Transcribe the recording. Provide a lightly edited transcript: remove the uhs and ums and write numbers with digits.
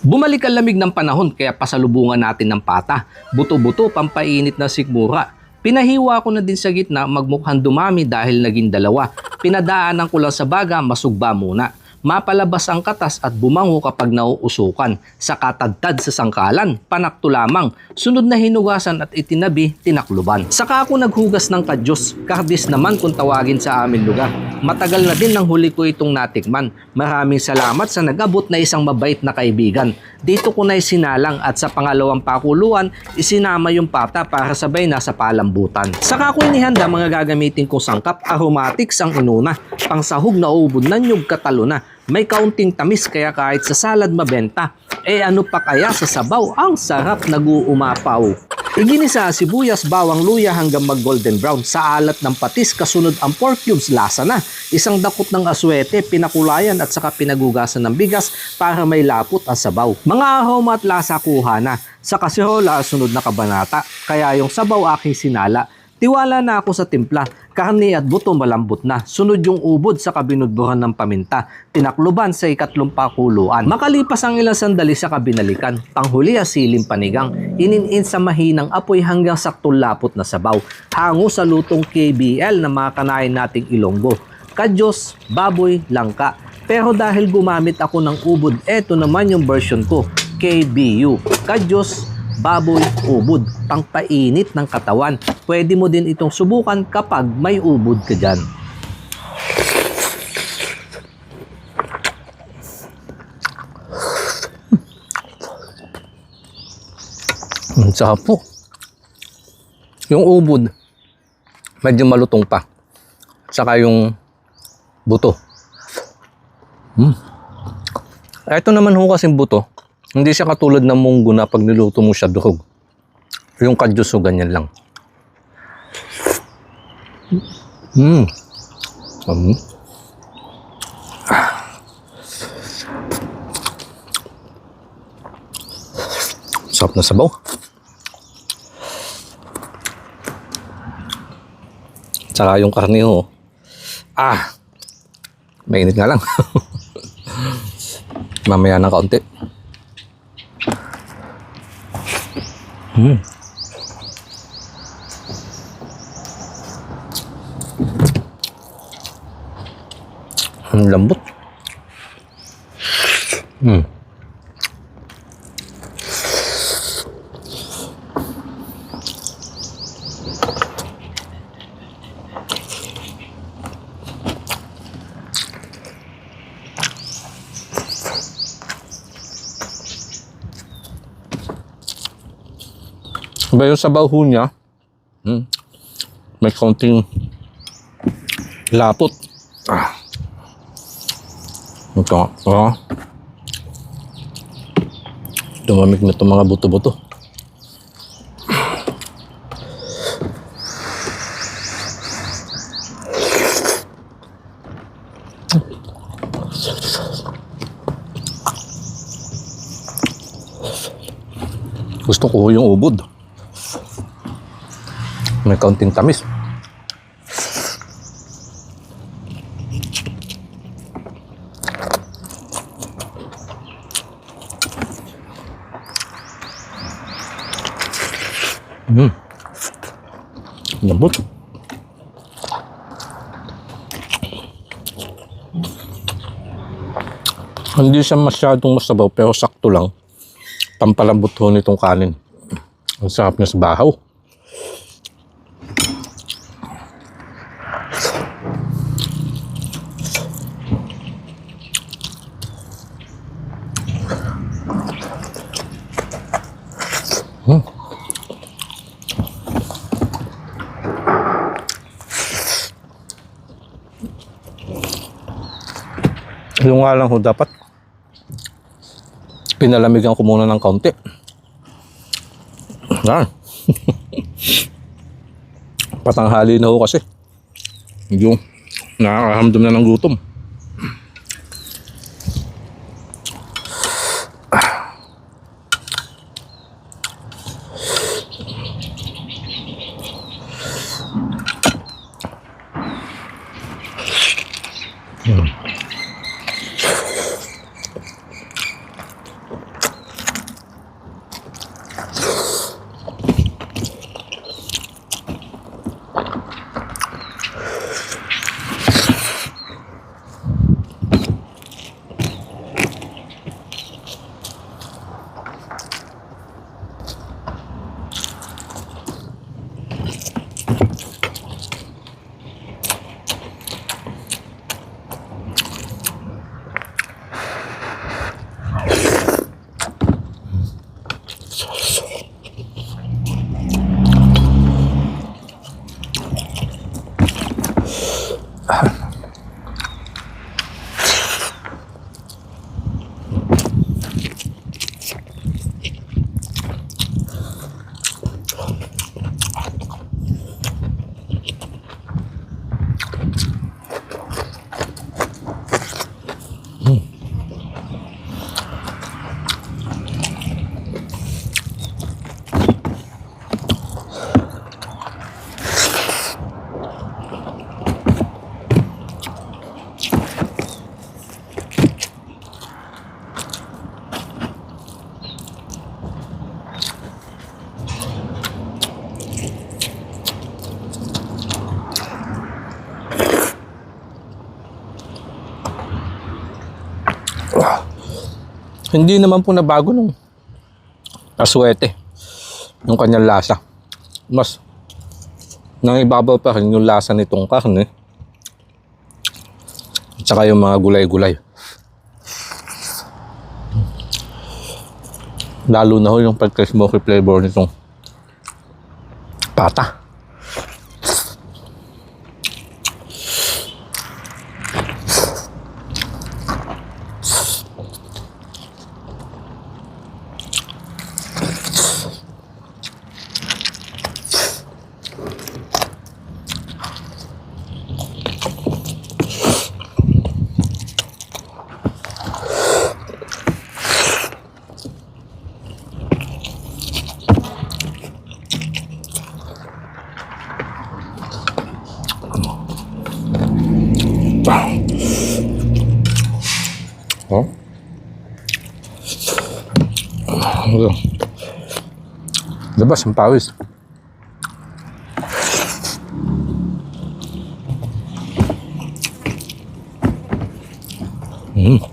Bumalik ang lamig ng panahon kaya pasalubungan natin ng pata. Buto-buto, pampainit na sikmura. Pinahiwa ko na din sa gitna, magmukhang dumami dahil naging dalawa. Pinadaanan ko lang sa baga, masugba muna. Mapalabas ang katas at bumango kapag nauusukan. Sa katadtad sa sangkalan, panakto lamang. Sunod na hinugasan at itinabi, tinakluban. Saka ako naghugas ng kadyos, kardis naman kung tawagin sa amin lugar. Matagal na din nang huli ko itong natikman. Maraming salamat sa nag-abot na isang mabait na kaibigan. Dito ko na isinalang at sa pangalawang pakuluan, isinama yung pata para sabay na sa palambutan. Saka ko inihanda mga gagamitin kong sangkap, aromatics ang inuna. Pangsahog na ubod na nyug katalo na. May kaunting tamis kaya kahit sa salad mabenta. Ano pa kaya sa sabaw? Ang sarap nag-uumapaw. Iginisa sibuyas, bawang, luya hanggang mag-golden brown. Sa alat ng patis, kasunod ang pork cubes, lasa na. Isang dakot ng aswete, pinakulayan at saka pinagugasan ng bigas para may lapot ang sabaw. Mga aroma at lasa kuha na. Sa kaserola, sunod na kabanata. Kaya yung sabaw aking sinala. Tiwala na ako sa timpla, karne at buto malambot na. Sunod yung ubod sa kabinudburan ng paminta. Tinakluban sa ikatlong pakuluan. Makalipas ang ilang sandali sa kabinalikan. Panghuli siling panigang. Inin-in sa mahinang apoy hanggang saktong lapot na sabaw. Hango sa lutong KBL na mga kanain nating Ilonggo. Kadyos, baboy, langka. Pero dahil gumamit ako ng ubod, eto naman yung version ko. KBU. Kadyos, baboy, ubod, pangpainit ng katawan. Pwede mo din itong subukan kapag may ubod ka dyan. Ang sarap po. Yung ubod, medyo malutong pa. Saka yung buto. Ito naman ho kasing buto. Hindi siya katulad ng munggo na pag niluto mo siya durog. Yung kadyos o ganyan lang. Sarap na sabaw. Tsaka yung karne ho. Mainit nga lang. Mamaya ng kaunti. Ang lambot. Ba yung sabaw ho niya, may kaunting lapot. Ito, dumamig na itong mga buto-buto. Gusto ko yung ubod. May kaunting tamis. Lambot. Hindi siya masyadong masabaw pero sakto lang. Pampalambot ho nitong kanin. Ang sarap niya sa bahaw. Yung nga lang ho, dapat pinalamigan ko muna ng kaunti. Yan. Patanghali na ho kasi. Yung nakakahamdam na ng gutom. Hindi naman po nabago nung aswete yung kanyang lasa. Mas nangibabaw pa rin yung lasa nitong karne at saka yung mga gulay-gulay. Lalo na ho yung pagka-smoky flavor nitong pata. Oh. Labas ang pawis. Mm.